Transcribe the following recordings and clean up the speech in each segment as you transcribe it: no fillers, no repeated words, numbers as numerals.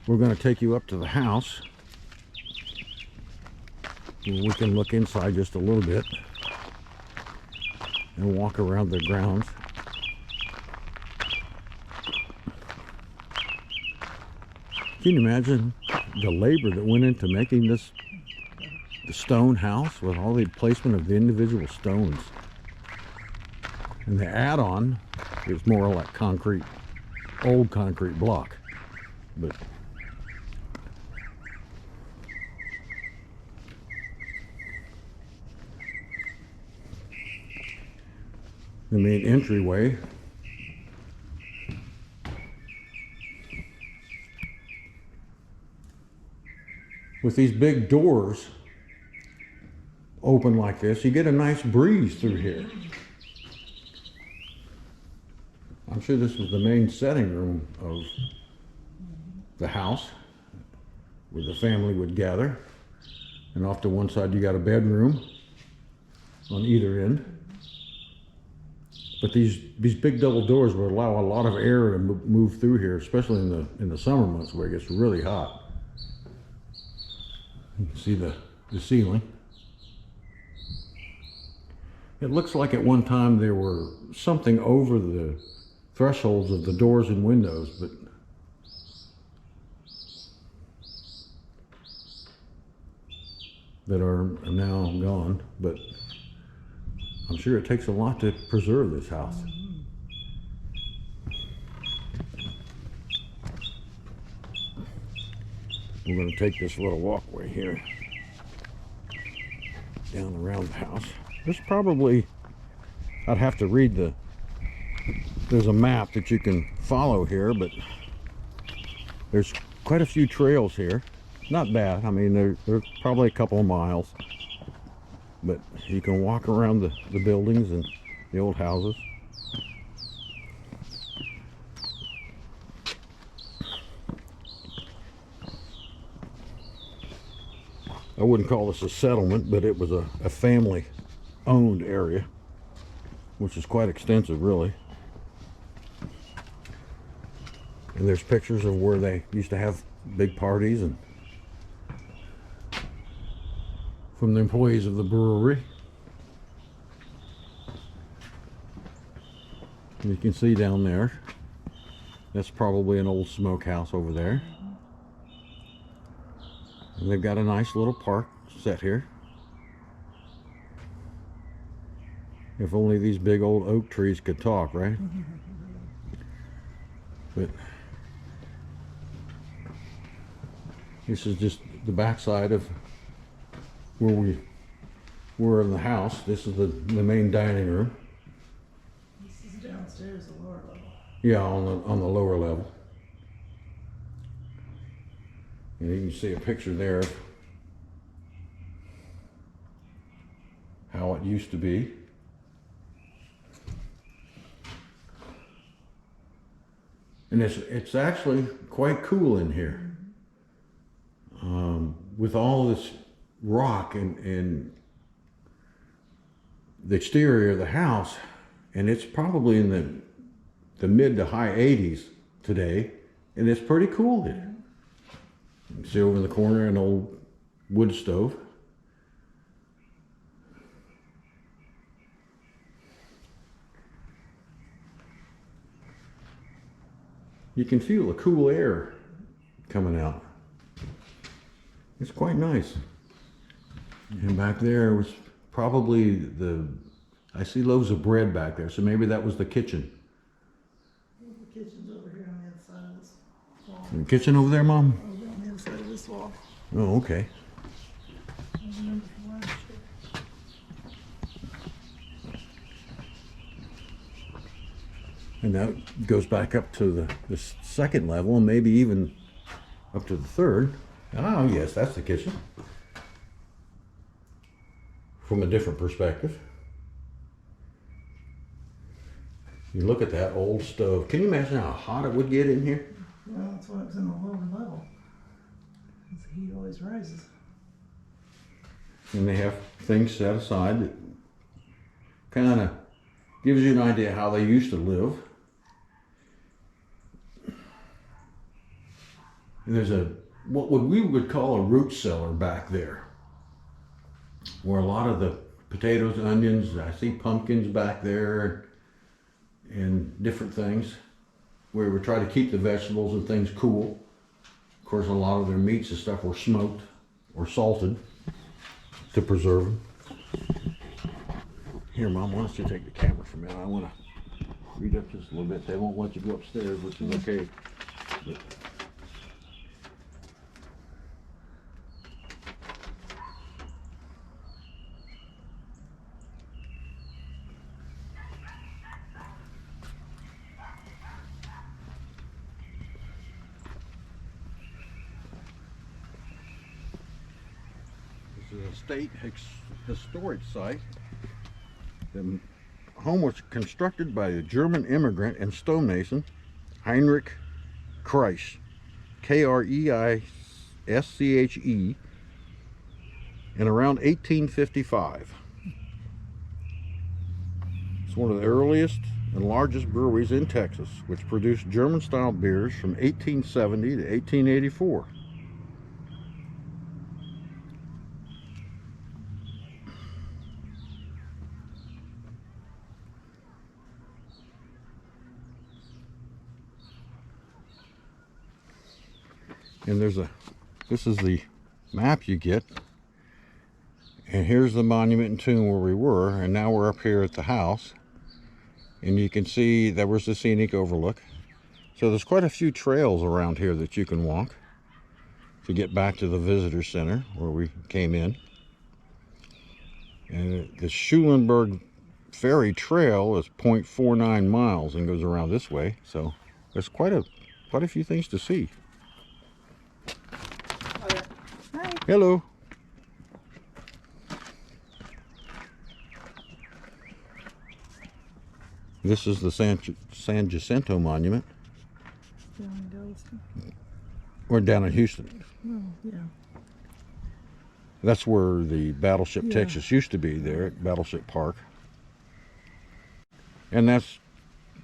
we're going to take you up to the house. We can look inside just a little bit and walk around the grounds. Can you imagine the labor that went into making this the stone house with all the placement of the individual stones? And the add-on is more like concrete, old concrete block. But the main entryway with these big doors open like this, you get a nice breeze through here. I'm sure this was the main setting room of the house where the family would gather. And off to one side you got a bedroom on either end. But these big double doors would allow a lot of air to move through here, especially in the summer months where it gets really hot. You can see the ceiling. It looks like at one time there were something over the thresholds of the doors and windows, but that are now gone. But I'm sure it takes a lot to preserve this house. We're going to take this little walkway here down around the house. There's probably, I'd have to read there's a map that you can follow here, but there's quite a few trails here. Not bad. I mean, they're probably a couple of miles, but you can walk around the buildings and the old houses. I wouldn't call this a settlement, but it was a family-owned area, which is quite extensive, really. And there's pictures of where they used to have big parties and from the employees of the brewery. And you can see down there, that's probably an old smokehouse over there. And they've got a nice little park set here. If only these big old oak trees could talk, right? But this is just the backside of where we were in the house. This is the main dining room. This is downstairs, the lower level. Yeah, on the lower level. And you can see a picture there of how it used to be. And it's actually quite cool in here. With all this rock and the exterior of the house, and it's probably in the mid to high 80s today, and it's pretty cool here. You can see over in the corner an old wood stove. You can feel the cool air coming out. It's quite nice. And back there was probably I see loaves of bread back there, so maybe that was the kitchen. The kitchen's over here on the other side of this wall. The kitchen over there, Mom? Over on the other side of this wall. Oh, okay. I remember from last year. And that goes back up to the second level, and maybe even up to the third. Oh, yes, that's the kitchen. From a different perspective. You look at that old stove. Can you imagine how hot it would get in here? Well, that's why it's in the lower level. The heat always rises. And they have things set aside that kind of gives you an idea how they used to live. And there's what we would call a root cellar back there, where a lot of the potatoes, onions, I see pumpkins back there, and different things, where we try to keep the vegetables and things cool. Of course, a lot of their meats and stuff were smoked or salted to preserve them. Here, Mom, why don't you take the camera for a minute? I want to read up just a little bit. They won't let you go upstairs, which is okay. But this is a state historic site. The home was constructed by the German immigrant and stonemason Heinrich Kreische, Kreische, in around 1855. It's one of the earliest and largest breweries in Texas, which produced German-style beers from 1870 to 1884. And this is the map you get, and here's the monument and tomb where we were, and now we're up here at the house, and you can see there was the scenic overlook. So there's quite a few trails around here that you can walk to get back to the visitor center where we came in. And the Schulenburg Ferry Trail is 0.49 miles and goes around this way, so there's quite a few things to see. Hello. This is the San Jacinto Monument. Down in Galveston. We're down in Houston. Oh, yeah. That's where the Battleship Yeah. Texas used to be, there at Battleship Park. And that's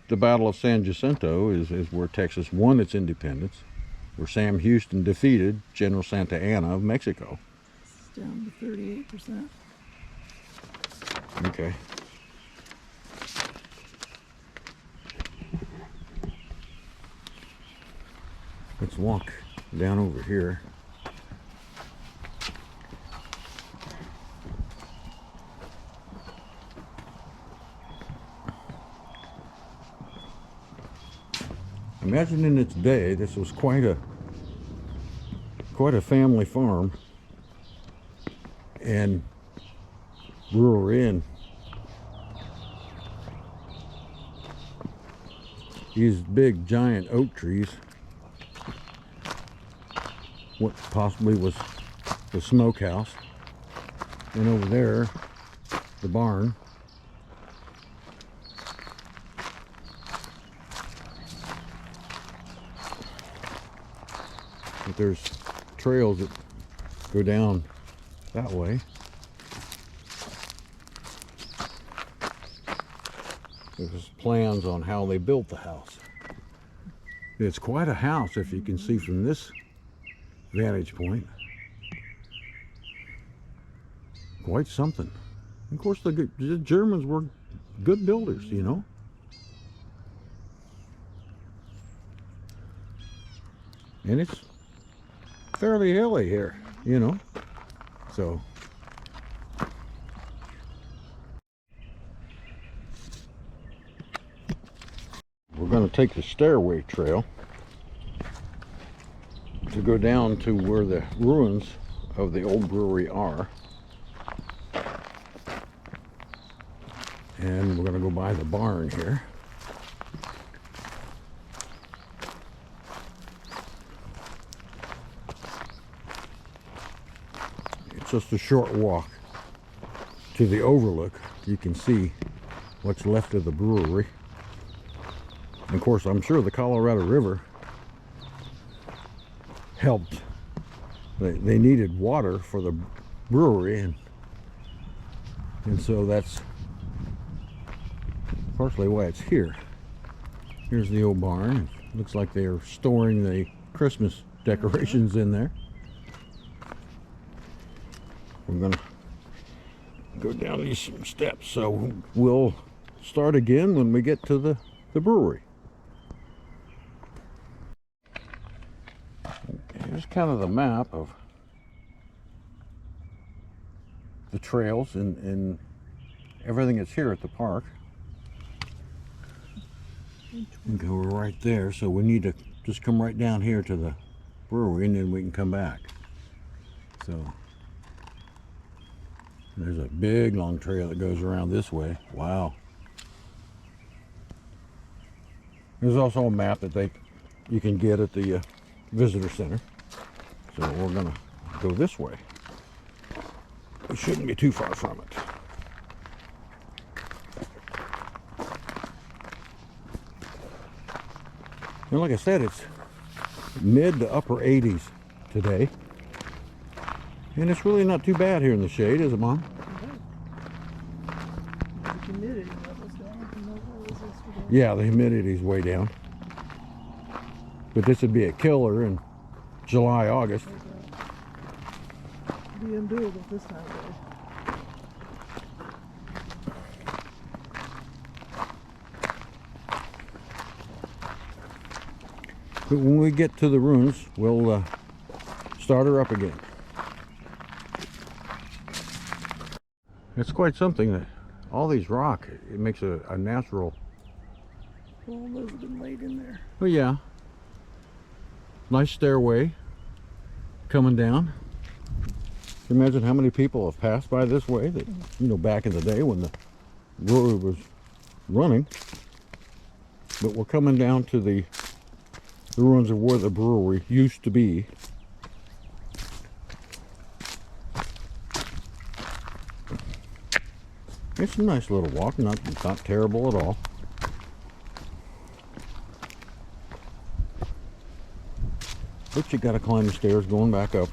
the Battle of San Jacinto is where Texas won its independence, where Sam Houston defeated General Santa Anna of Mexico. It's down to 38%. Okay. Let's walk down over here. Imagine in its day, this was quite a family farm and brewery, and these big giant oak trees. What possibly was the smokehouse, and over there the barn. But there's trails that go down that way. There's plans on how they built the house. It's quite a house if you can see from this vantage point. Quite something. Of course, the Germans were good builders, you know. And it's fairly hilly here, you know. So we're going to take the stairway trail to go down to where the ruins of the old brewery are. And we're going to go by the barn here. It's just a short walk to the overlook. You can see what's left of the brewery. And of course, I'm sure the Colorado River helped. They needed water for the brewery, and so that's partially why it's here. Here's the old barn. It looks like they're storing the Christmas decorations in there. We're gonna go down these steps, so we'll start again when we get to the brewery. Here's kind of the map of the trails and everything that's here at the park. We go right there, so we need to just come right down here to the brewery and then we can come back. So there's a big long trail that goes around this way. Wow. There's also a map that you can get at the visitor center. So we're gonna go this way. We shouldn't be too far from it. And like I said, it's mid to upper 80s today. And it's really not too bad here in the shade, is it, Mom? The humidity level's down from what it was yesterday. Yeah, the humidity's way down. But this would be a killer in July, August. Be undoable this time of day. But when we get to the ruins, we'll start her up again. It's quite something that all these rock, it makes a natural. All those have been laid in there. Oh yeah. Nice stairway coming down. Imagine how many people have passed by this way that, you know, back in the day when the brewery was running. But we're coming down to the ruins of where the brewery used to be. It's a nice little walk, not terrible at all. But you gotta climb the stairs going back up.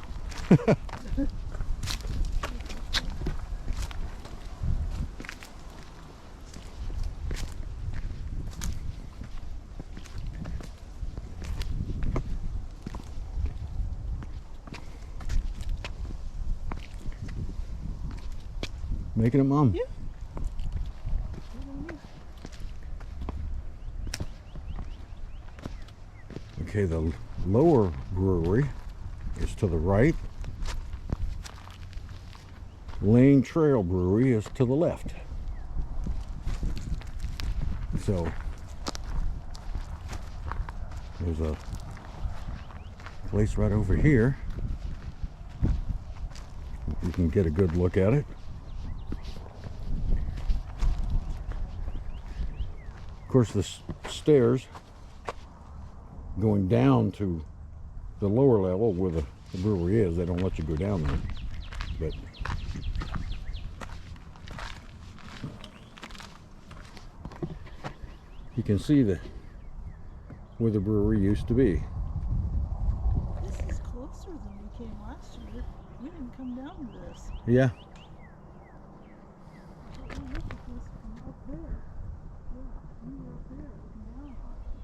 Making it, Mom? Yeah. Okay, the lower brewery is to the right. Lane Trail Brewery is to the left. So there's a place right over here. You can get a good look at it. Of course, the stairs going down to the lower level where the brewery is, they don't let you go down there. But you can see where the brewery used to be. This is closer than we came last year. We didn't come down to this. Yeah. But we looked at this from up there. Yeah, we were up there looking down on it.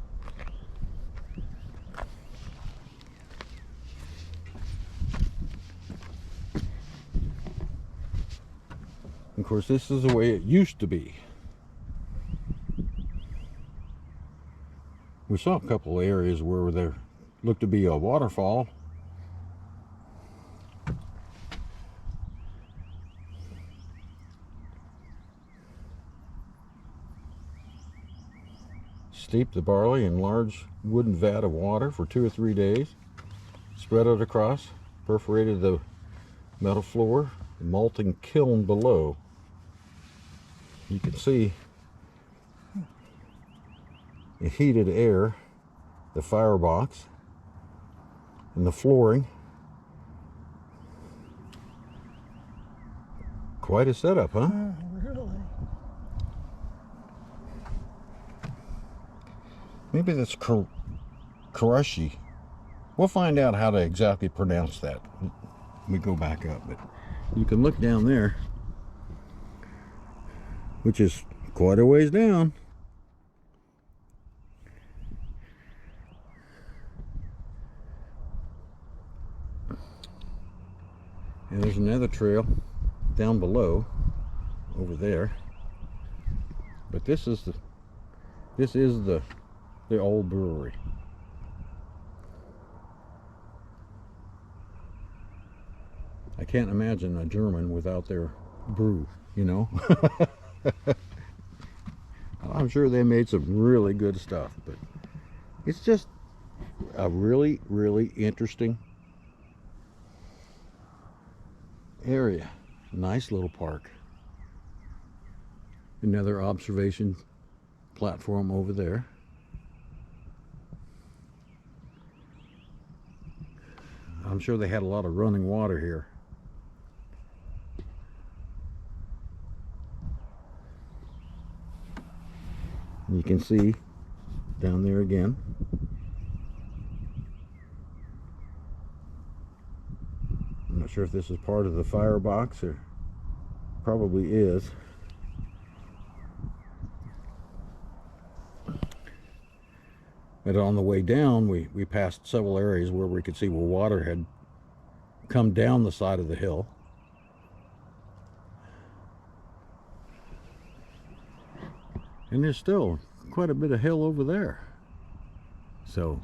Of course, this is the way it used to be. We saw a couple of areas where there looked to be a waterfall. Steep the barley in large wooden vat of water for 2 or 3 days. Spread it across, perforated the metal floor, the malting kiln below. You can see the heated air, the firebox, and the flooring. Quite a setup, huh? Really? Maybe that's Kreische. We'll find out how to exactly pronounce that when we go back up. But you can look down there, which is quite a ways down. And there's another trail down below over there. But this is the old brewery. I can't imagine a German without their brew, you know. I'm sure they made some really good stuff, but it's just a really, really interesting area. Nice little park. Another observation platform over there. I'm sure they had a lot of running water here. You can see down there again. I'm not sure if this is part of the firebox, or probably is. But on the way down, we passed several areas where we could see where water had come down the side of the hill. And there's still quite a bit of hill over there. So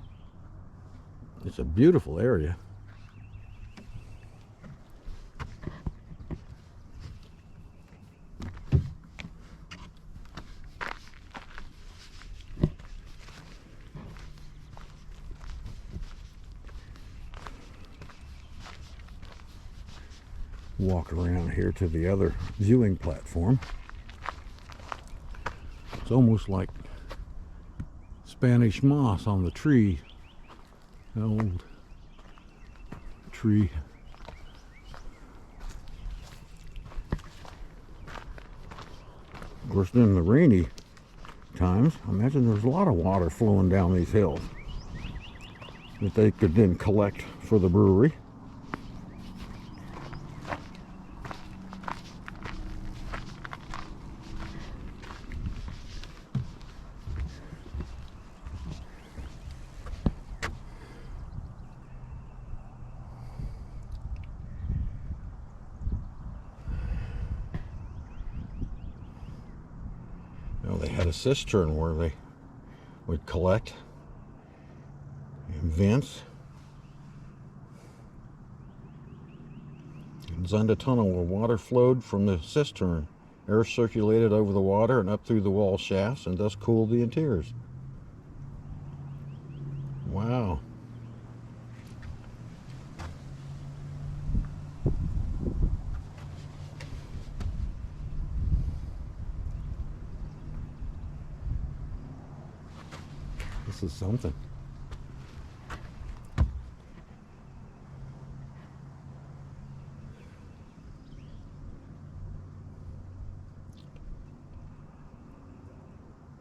it's a beautiful area. Walk around here to the other viewing platform. It's almost like Spanish moss on the tree. An old tree. Of course, in the rainy times, I imagine there's a lot of water flowing down these hills that they could then collect for the brewery. Well, they had a cistern where they would collect and vents. And designed a tunnel where water flowed from the cistern. Air circulated over the water and up through the wall shafts, and thus cooled the interiors. Wow. This is something.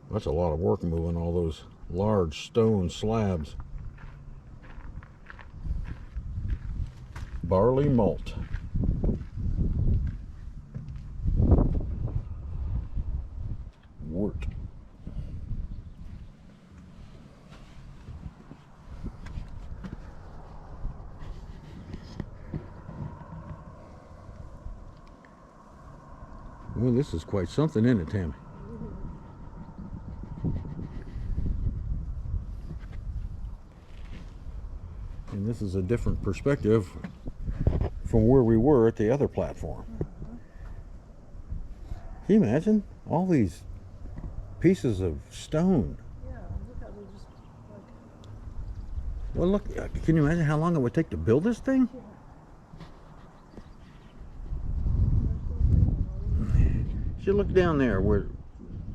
That's a lot of work moving all those large stone slabs. Barley malt. Wort. Well, this is quite something, isn't it, Tammy? And this is a different perspective from where we were at the other platform. Can you imagine all these pieces of stone? Yeah, look how they just like. Well, look, can you imagine how long it would take to build this thing? Yeah. You look down there where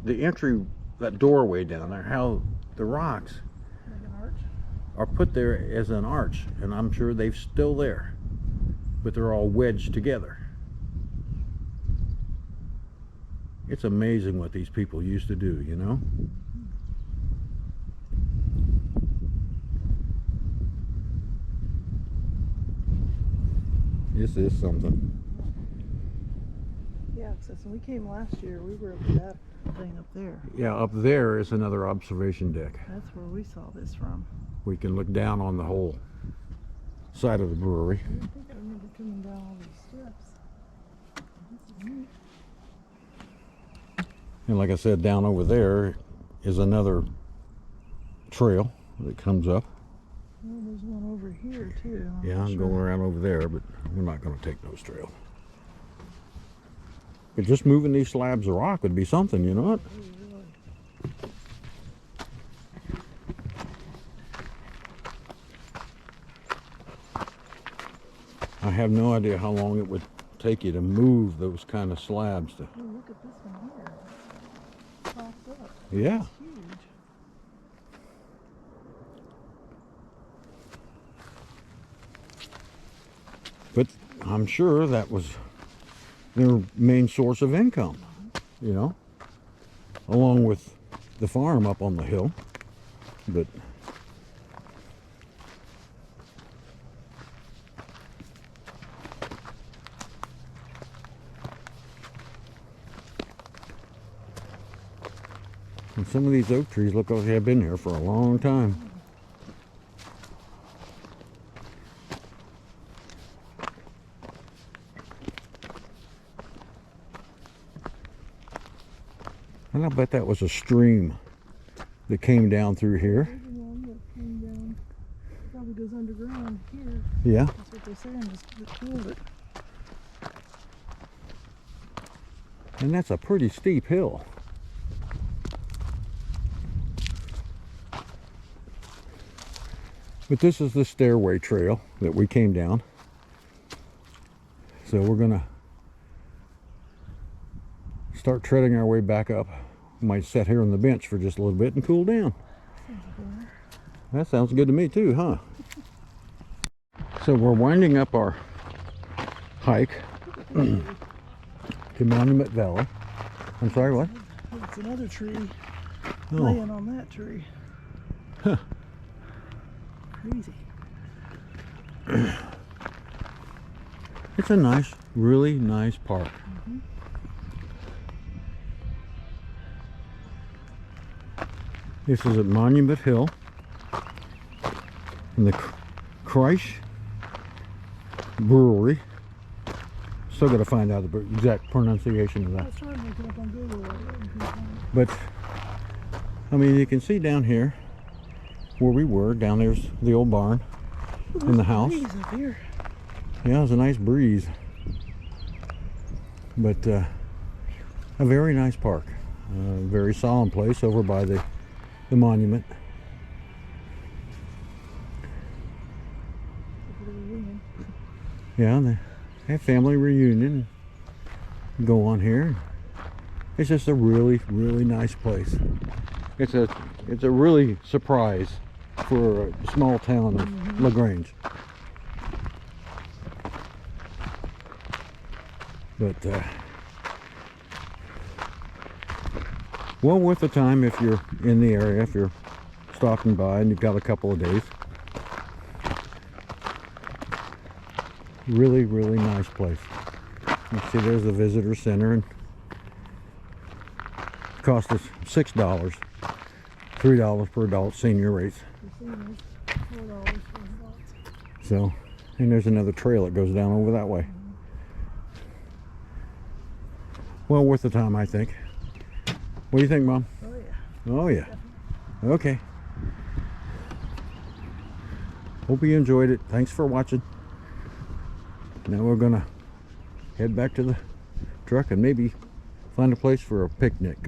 the entry, that doorway down there, how the rocks Like an arch. are put there as an arch, and I'm sure they're still there, but they're all wedged together. It's amazing what these people used to do, you know? This is something. Yeah, because when we came last year, we were up at that thing up there. Yeah, up there is another observation deck. That's where we saw this from. We can look down on the whole side of the brewery. I don't think I remember coming down all these steps. That's neat. And like I said, down over there is another trail that comes up. Well, there's one over here too. Yeah, I'm going around over there, but we're not going to take those trails. But just moving these slabs of rock would be something, you know what? I have no idea how long it would take you to move those kind of slabs. Oh, look at this one here. Popped up. Yeah. It's huge. But I'm sure that was their main source of income, you know, along with the farm up on the hill. But and some of these oak trees look like they've been here for a long time. And I bet that was a stream that came down through here. There's one that came down. Probably goes underground here. Yeah. That's what they're saying, just that killed it. And that's a pretty steep hill. But this is the stairway trail that we came down. So we're gonna start treading our way back up. We might sit here on the bench for just a little bit and cool down. That sounds good to me too, huh? So we're winding up our hike to Monument Valley. I'm sorry, what? It's another tree Oh, laying on that tree. Huh. Crazy. It's a nice, really nice park. This is at Monument Hill in the Kreische Brewery. Still got to find out the exact pronunciation of I that. was trying to look it up on Google. I couldn't find it. But I mean, you can see down here where we were. Down there's the old barn in the house. Trees up here. Yeah, it was a nice breeze. But a very nice park. A very solemn place over by the monument. For the reunion. Yeah, they have family reunion go on here. It's just a really, really nice place. It's a really surprise for a small town of LaGrange. But well worth the time if you're in the area, if you're stopping by and you've got a couple of days. Really, really nice place. You see there's the visitor center, and it cost us $6, $3 per adult, senior rates. For seniors, $4 for adults. So, and there's another trail that goes down over that way. Well worth the time, I think. What do you think, Mom? Oh yeah. Oh yeah. Okay. Hope you enjoyed it. Thanks for watching. Now we're gonna head back to the truck and maybe find a place for a picnic.